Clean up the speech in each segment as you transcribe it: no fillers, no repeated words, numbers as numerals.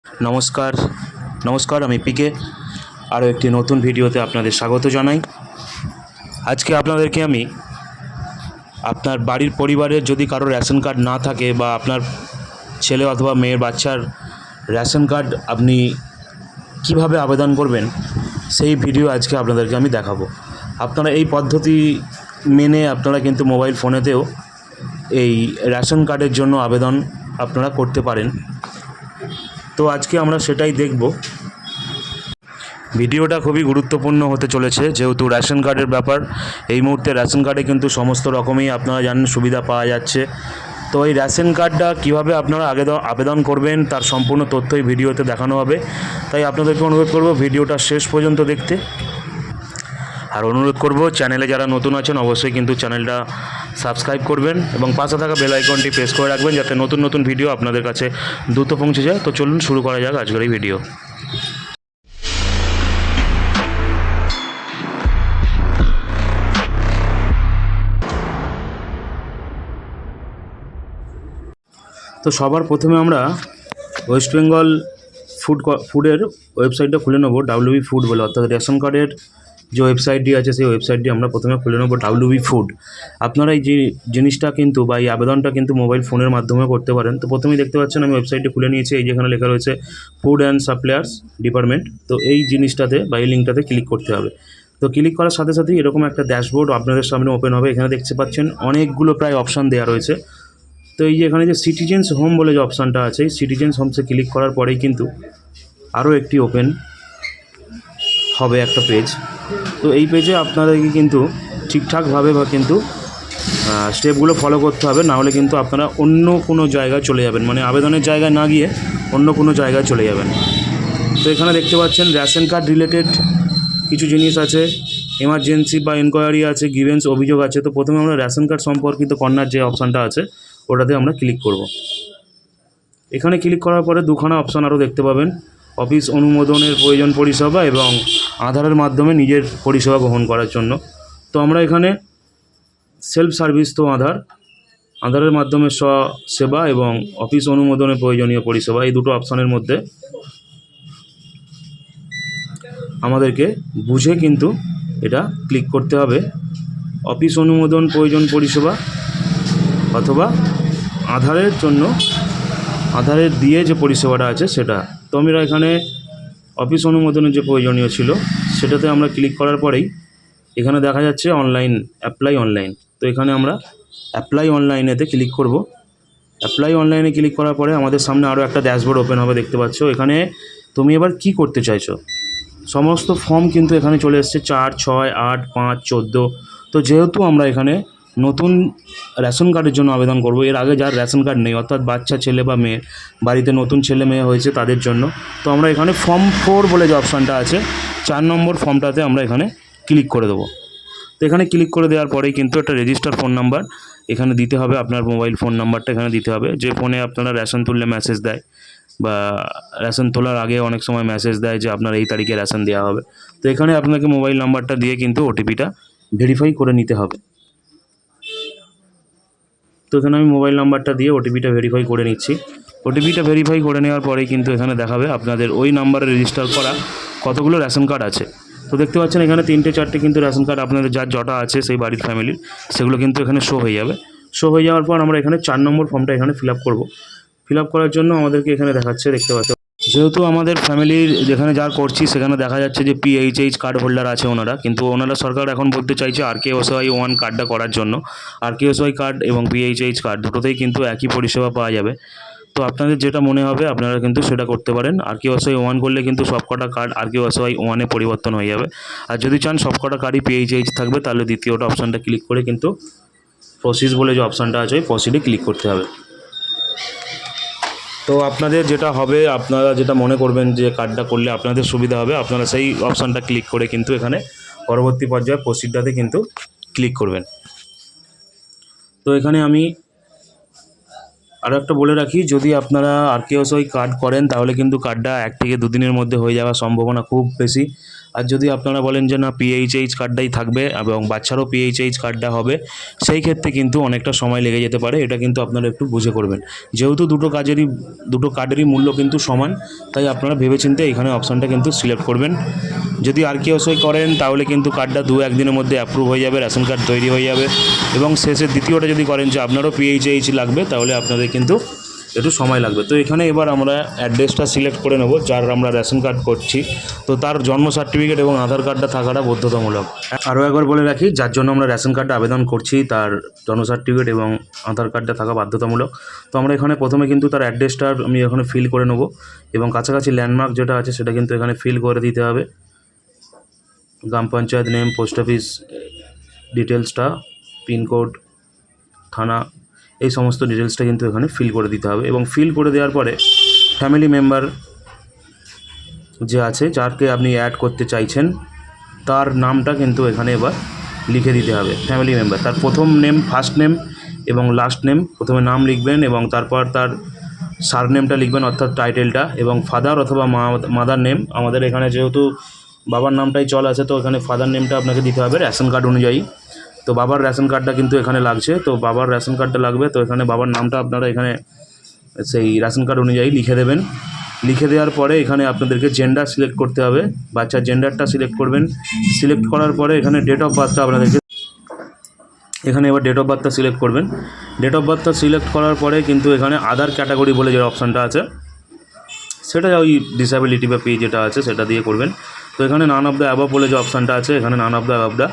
নমস্কার নমস্কার, আমি পিকে। আরও একটি নতুন ভিডিওতে আপনাদের স্বাগত জানাই। আজকে আপনাদেরকে আমি আপনার বাড়ির পরিবারের যদি কারো রেশন কার্ড না থাকে বা আপনার ছেলে অথবা মেয়ের বাচ্চার রেশন কার্ড আপনি কিভাবে আবেদন করবেন সেই ভিডিও আজকে আপনাদেরকে আমি দেখাবো। আপনারা এই পদ্ধতি মেনে আপনারা কিন্তু মোবাইল ফোনেতেও এই রেশন কার্ডের জন্য আবেদন আপনারা করতে পারেন। তো আজকে আমরা সেটাই দেখব। ভিডিওটা খুবই গুরুত্বপূর্ণ হতে চলেছে, যেহেতু রেশন কার্ডের ব্যাপার। এই মুহূর্তে রেশন কার্ডে কিন্তু সমস্ত রকমই আপনারা জানেন সুবিধা পাওয়া যাচ্ছে। তো এই রেশন কার্ডটা কীভাবে আপনারা আবেদন করবেন তার সম্পূর্ণ তথ্য এই ভিডিওতে দেখানো হবে। তাই আপনাদেরকে অনুরোধ করব ভিডিওটা শেষ পর্যন্ত দেখতে। আর অনুরোধ করব, চ্যানেলে যারা নতুন আছেন অবশ্যই কিন্তু চ্যানেলটা সাবস্ক্রাইব করবেন এবং পাশে থাকা বেল আইকনটি প্রেস করে রাখবেন, যাতে নতুন নতুন ভিডিও আপনাদের কাছে দ্রুত পৌঁছে যায়। তো চলুন শুরু করা যাক আজকের এই ভিডিও। তো সবার প্রথমে আমরা ওয়েস্ট বেঙ্গল ফুডের ওয়েবসাইটটা খুলে নেব, ডাব্লিউবি ফুড বলে, অর্থাৎ রেশন কার্ডের যে ওয়েবসাইটটি আছে সেই ওয়েবসাইটটি আমরা প্রথমে খুলে নেব, ডাব্লিউবি ফুড। আপনারা এই যে জিনিসটা কিন্তু বা এই আবেদনটা কিন্তু মোবাইল ফোনের মাধ্যমে করতে পারেন। তো প্রথমেই দেখতে পাচ্ছেন আমি ওয়েবসাইটটি খুলে নিয়েছি। এই যেখানে লেখা রয়েছে ফুড অ্যান্ড সাপ্লায়ার্স ডিপার্টমেন্ট। তো এই জিনিসটাতে বা এই লিঙ্কটাতে ক্লিক করতে হবে। তো ক্লিক করার সাথে সাথেই এরকম একটা ড্যাশবোর্ড আপনাদের সামনে ওপেন হবে। এখানে দেখতে পাচ্ছেন অনেকগুলো প্রায় অপশান দেওয়া রয়েছে। তো এই যে এখানে যে সিটিজেন্স হোম বলে যে অপশানটা আছে, এই সিটিজেন্স হোমসে ক্লিক করার পরেই কিন্তু আরও একটি ওপেন হবে একটা পেজ। তো এই পেজে আপনাদেরকে কিন্তু ঠিকঠাকভাবে বা কিন্তু স্টেপগুলো ফলো করতে হবে, নাহলে কিন্তু আপনারা অন্য কোনো জায়গায় চলে যাবেন, মানে আবেদনের জায়গায় না গিয়ে অন্য কোনো জায়গায় চলে যাবেন। তো এখানে দেখতে পাচ্ছেন রেশন কার্ড রিলেটেড কিছু জিনিস আছে, এমার্জেন্সি বা এনকোয়ারি আছে, গ্রিভেন্স অভিযোগ আছে। তো প্রথমে আমরা রেশন কার্ড সম্পর্কিত কর্নার যে অপশানটা আছে ওটাতে আমরা ক্লিক করব। এখানে ক্লিক করার পরে দুখানা অপশান আরও দেখতে পাবেন, অফিস অনুমোদনের প্রয়োজন পরিষেবা এবং আধারের মাধ্যমে নিজের পরিষেবা গ্রহণ করার জন্য। তো আমরা এখানে সেলফ সার্ভিস, তো আধারের মাধ্যমে সেবা এবং অফিস অনুমোদনের প্রয়োজনীয় পরিষেবা, এই দুটো অপশানের মধ্যে আমাদেরকে বুঝে কিন্তু এটা ক্লিক করতে হবে। অফিস অনুমোদন প্রয়োজন পরিষেবা অথবা আধারের জন্য আধারের দিয়ে যে পরিষেবাটা আছে সেটা। তো আমরা এখানে অফিস অনুমোদনের যে প্রয়োজনীয় ছিল সেটাতে আমরা ক্লিক করার পরেই এখানে দেখা যাচ্ছে অনলাইন অ্যাপ্লাই অনলাইন। তো এখানে আমরা অ্যাপ্লাই অনলাইনেতে ক্লিক করব। অ্যাপ্লাই অনলাইনে ক্লিক করার পরে আমাদের সামনে আরও একটা ড্যাশবোর্ড ওপেন হবে, দেখতে পাচ্ছ। এখানে তুমি এবার কি করতে চাইছো সমস্ত ফর্ম কিন্তু এখানে চলে এসছে 4, 6, 8, 5, 14। তো যেহেতু আমরা এখানে নতুন রেশন কার্ডের জন্য আবেদন করব, এর আগে যার রেশন কার্ড নেই, অর্থাৎ বাচ্চা ছেলে বা মেয়ে, বাড়িতে নতুন ছেলে মেয়ে হয়েছে তাদের জন্য। তো আমরা এখানে ফর্ম 4 বলে যে অপশানটা আছে, 4 নম্বর ফর্মটাতে আমরা এখানে ক্লিক করে দেবো। তো এখানে ক্লিক করে দেওয়ার পরেই কিন্তু একটা রেজিস্টার ফোন নাম্বার এখানে দিতে হবে, আপনার মোবাইল ফোন নাম্বারটা এখানে দিতে হবে। যে ফোনে আপনারা রেশন তুললে মেসেজ দেয় বা রেশন তোলার আগে অনেক সময় মেসেজ দেয় যে আপনার এই তারিখে রেশন দেওয়া হবে। তো এখানে আপনাকে মোবাইল নাম্বারটা দিয়ে কিন্তু ওটিপিটা ভেরিফাই করে নিতে হবে। তো এখানে আমি মোবাইল নাম্বারটা দিয়ে ওটিপিটা ভেরিফাই করে নিচ্ছি। ওটিপিটা ভেরিফাই করে নেওয়ার পরেই কিন্তু এখানে দেখাবে আপনাদের ওই নাম্বারে রেজিস্টার করা কতগুলো রেশন কার্ড আছে। তো দেখতে পাচ্ছেন এখানে 3টে 4টে কিন্তু রেশন কার্ড আপনাদের যার জটা আছে সেই বাড়ির ফ্যামিলির, সেগুলো কিন্তু এখানে শো হয়ে যাবে। শো হয়ে যাওয়ার পর আমরা এখানে 4 নম্বর ফর্মটা এখানে ফিল আপ করবো। ফিল আপ করার জন্য আমাদেরকে এখানে দেখাচ্ছে, দেখতে পাচ্ছেন, যেহেতু আমাদের ফ্যামিলির যেখানে যার করছি সেখানে দেখা যাচ্ছে যে পিএইচএইচ কার্ড হোল্ডার আছে ওনারা, কিন্তু ওনারা সরকার এখন বলতে চাইছে আরকেএসওয়াই 1 কার্ডটা করার জন্য। আরকেএসওয়াই কার্ড এবং পিএইচএইচ কার্ড দুটোতেই কিন্তু একই পরিষেবা পাওয়া যাবে। তো আপনাদের যেটা মনে হবে আপনারা কিন্তু সেটা করতে পারেন। আরকেএসওয়াই 1 করলে কিন্তু সবকটা কার্ড আরকেএসওয়াই 1-এ পরিবর্তন হয়ে যাবে। আর যদি চান সবকটা কার্ডই পিএইচএইচ থাকবে, তাহলে দ্বিতীয়টা অপশানটা ক্লিক করে কিন্তু প্রসিড বলে যে অপশানটা আছে ওই প্রসিডে ক্লিক করতে হবে। তো আপনাদের যেটা হবে, আপনারা যেটা মনে করবেন যে কার্ডটা করলে আপনাদের সুবিধা হবে, আপনারা সেই অপশানটা ক্লিক করে কিন্তু এখানে পরবর্তী পর্যায়ে প্রসিডটাতে কিন্তু ক্লিক করবেন। তো এখানে আমি আরও একটা বলে রাখি, যদি আপনারা আরকেএসওয়াই কার্ড করেন তাহলে কিন্তু কার্ডটা 1 থেকে 2 দিনের মধ্যে হয়ে যাওয়ার সম্ভাবনা খুব বেশি। আর যদি আপনারা বলেন যে না পিএইচএইচ কার্ডটাই থাকবে এবং বাচ্চারও পিএইচএইচ কার্ডটা হবে, সেই ক্ষেত্রে কিন্তু অনেকটা সময় লেগে যেতে পারে। এটা কিন্তু আপনারা একটু বুঝে করবেন। যেহেতু দুটো কার্ডেরই মূল্য কিন্তু সমান, তাই আপনারা ভেবেচিন্তে এখানে অপশানটা কিন্তু সিলেক্ট করবেন। যদি আরকেওসই করেন তাহলে কিন্তু কার্ডটা 2-1 দিনের মধ্যে অ্যাপ্রুভ হয়ে যাবে, রেশন কার্ড তৈরি হয়ে যাবে। এবং শেষে দ্বিতীয়টা যদি করেন যে আপনারও পিএইচএইচ লাগবে, তাহলে আপনাদের কিন্তু একটু সময় লাগবে। তো এখানে এবার আমরা অ্যাড্রেসটা সিলেক্ট করে নেব, যার আমরা রেশন কার্ড করছি, তো তার জন্ম সার্টিফিকেট এবং আধার কার্ডটা থাকাটা বাধ্যতামূলক। আরও একবার বলে রাখি, যার জন্য আমরা রেশন কার্ডটা আবেদন করছি তার জন্ম সার্টিফিকেট এবং আধার কার্ডটা থাকা বাধ্যতামূলক। তো আমরা এখানে প্রথমে কিন্তু তার অ্যাড্রেসটা আমি এখানে ফিল করে নেব এবং কাছাকাছি ল্যান্ডমার্ক যেটা আছে সেটা কিন্তু এখানে ফিল করে দিতে হবে। গ্রাম পঞ্চায়েত নেম, পোস্ট অফিস ডিটেলসটা, পিনকোড, থানা, এই সমস্ত ডিটেলসটা কিন্তু এখানে ফিল করে দিতে হবে। এবং ফিল করে দেওয়ার পরে ফ্যামিলি মেম্বার যে আছে, যাকে আপনি অ্যাড করতে চাইছেন, তার নামটা কিন্তু এখানে এবার লিখে দিতে হবে। ফ্যামিলি মেম্বার তার প্রথম নেম, ফার্স্ট নেম এবং লাস্ট নেম, প্রথমে নাম লিখবেন এবং তারপর তার সারনেমটা লিখবেন, অর্থাৎ টাইটেলটা, এবং ফাদার অথবা মাদার নেম। আমাদের এখানে যেহেতু বাবার নামটাই চল আছে, তো এখানে ফাদার নেমটা আপনাকে দিতে হবে রেশন কার্ড অনুযায়ী। তো বাবার রেশন কার্ডটা কিন্তু এখানে লাগছে, তো বাবার রেশন কার্ডটা লাগবে। তো এখানে বাবার নামটা আপনারা এখানে সেই রেশন কার্ড অনুযায়ী লিখে দেবেন। লিখে দেওয়ার পরে এখানে আপনাদেরকে জেন্ডার সিলেক্ট করতে হবে, বাচ্চার জেন্ডারটা সিলেক্ট করবেন। সিলেক্ট করার পরে এখানে ডেট অফ বার্থটা আপনাদেরকে, এখানে এবার ডেট অফ বার্থটা সিলেক্ট করবেন। ডেট অফ বার্থটা সিলেক্ট করার পরে কিন্তু এখানে আদার ক্যাটাগরি বলে যে অপশানটা আছে, সেটা ওই ডিসেবিলিটি বা পে যেটা আছে সেটা দিয়ে করবেন। তো এখানে নান অফ দ্য অ্যাবভ বলে যে অপশানটা আছে, এখানে নান অফ দ্য অ্যাবভটা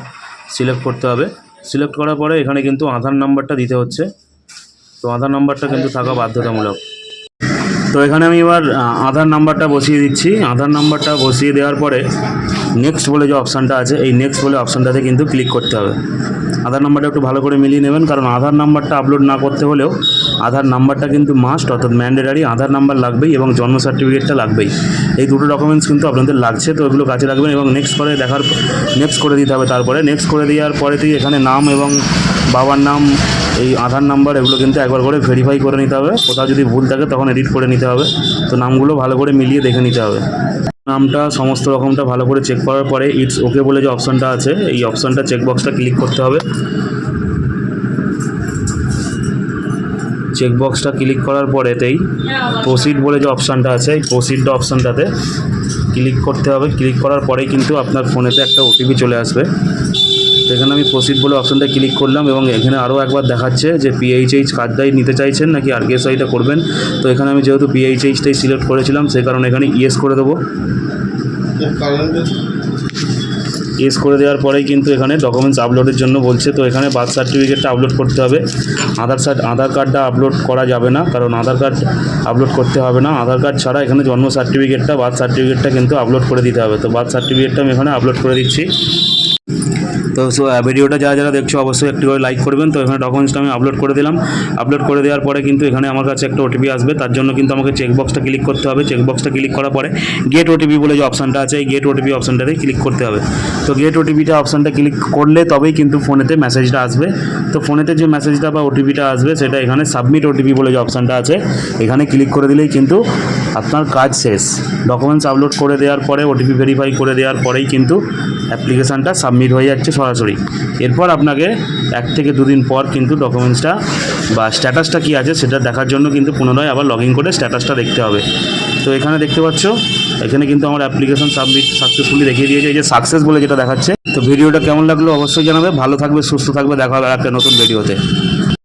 সিলেক্ট করতে হবে। সিলেক্ট করার পরে এখানে কিন্তু আধার নাম্বারটা দিতে হচ্ছে, তো আধার নাম্বারটা কিন্তু থাকা বাধ্যতামূলক। তো এখানে আমি এবার আধার নাম্বারটা বসিয়ে দিচ্ছি। আধার নাম্বারটা বসিয়ে দেওয়ার পরে নেক্সট বলে যে অপশানটা আছে, এই নেক্সট বলে অপশানটাতে কিন্তু ক্লিক করতে হবে। আধার নাম্বারটা একটু ভালো করে মিলিয়ে নেবেন, কারণ আধার নাম্বারটা আপলোড না করতে হলেও আধার নাম্বারটা কিন্তু মাস্ট, অর্থাৎ ম্যান্ডেটারি। আধার নাম্বার লাগবেই এবং জন্ম সার্টিফিকেটটা লাগবেই। এই দুটো ডকুমেন্টস কিন্তু আপনাদের লাগছে, তো এগুলো কাছে রাখবেন এবং নেক্সট করে দিতে হবে। তারপরে নেক্সট করে দেওয়ার পরেতেই এখানে নাম এবং বাবার নাম, এই আধার নাম্বার, এগুলো কিন্তু একবার করে ভেরিফাই করে নিতে হবে। কোথাও যদি ভুল থাকে তখন এডিট করে নিতে হবে। তো নামগুলো ভালো করে মিলিয়ে দেখে নিতে হবে। নামটা সমস্ত রকমটা ভালো করে চেক করার পরে ইটস ওকে বলে যে অপশানটা আছে, এই অপশানটা চেকবক্সটা ক্লিক করতে হবে। চেকবক্সটা ক্লিক করার পরেতেই প্রসিড বলে যে অপশানটা আছে, এই প্রসিডটা অপশানটাতে ক্লিক করতে হবে। ক্লিক করার পরেই কিন্তু আপনার ফোনেতে একটা ওটিপি চলে আসবে। এখানে আমি প্রসিড বলে অপশানটা ক্লিক করলাম এবং এখানে আরও একবার দেখাচ্ছে যে পিএইচএইচ কার্ডটাই নিতে চাইছেন নাকি আরকেএসওয়াইটা করবেন। তো এখানে আমি যেহেতু পিএইচএইচটাই সিলেক্ট করেছিলাম, সেই কারণে এখানে ইয়েস করে দেবো। ইয়েস করে দেওয়ার পরেই কিন্তু এখানে ডকুমেন্টস আপলোডের জন্য বলছে। তো এখানে বার্থ সার্টিফিকেটটা আপলোড করতে হবে। আধার কার্ডটা আপলোড করা যাবে না, কারণ আধার কার্ড আপলোড করতে হবে না। আধার কার্ড ছাড়া এখানে জন্ম সার্টিফিকেটটা, বার্থ সার্টিফিকেটটা কিন্তু আপলোড করে দিতে হবে। তো বার্থ সার্টিফিকেটটা আমি এখানে আপলোড করে দিচ্ছি। তো ভিডিওটা যারা দেখছো অবশ্যই একটু করে লাইক করবেন। তো এখানে ডকুমেন্টসটা আমি আপলোড করে দিলাম। আপলোড করে দেওয়ার পরে কিন্তু এখানে আমার কাছে একটা ওটিপি আসবে, তার জন্য কিন্তু আমাকে চেকবক্সটা ক্লিক করতে হবে। চেকবক্সটা ক্লিক করার পরে গেট ওটিপি বলে যে অপশানটা আছে, এই গেট ওটিপি অপশানটাতে ক্লিক করতে হবে। তো গেট ওটিপিটা অপশানটা ক্লিক করলে তবেই কিন্তু ফোনেতে মেসেজটা আসবে। তো ফোনেতে যে মেসেজটা বা ওটিপিটা আসবে সেটা এখানে সাবমিট ওটিপি বলে যে অপশানটা আছে, এখানে ক্লিক করে দিলেই কিন্তু আপনার কাজ শেষ। ডকুমেন্টস আপলোড করে দেওয়ার পরে ওটিপি ভেরিফাই করে দেওয়ার পরেই কিন্তু অ্যাপ্লিকেশানটা সাবমিট হয়ে যাচ্ছে সরাসরি। এরপর আপনাকে 1 থেকে 2 দিন পর কিন্তু ডকুমেন্টসটা বা স্ট্যাটাসটা কী আছে সেটা দেখার জন্য কিন্তু পুনরায় আবার লগ ইন করে স্ট্যাটাসটা দেখতে হবে। তো এখানে দেখতে পাচ্ছ, এখানে কিন্তু আমার অ্যাপ্লিকেশন সাবমিট সাকসেসফুলি দেখিয়ে দিয়েছে, এই যে সাকসেস বলে যেটা দেখাচ্ছে। তো ভিডিওটা কেমন লাগলো অবশ্যই জানাবে। ভালো থাকবে, সুস্থ থাকবে, দেখা হবে একটা নতুন ভিডিওতে।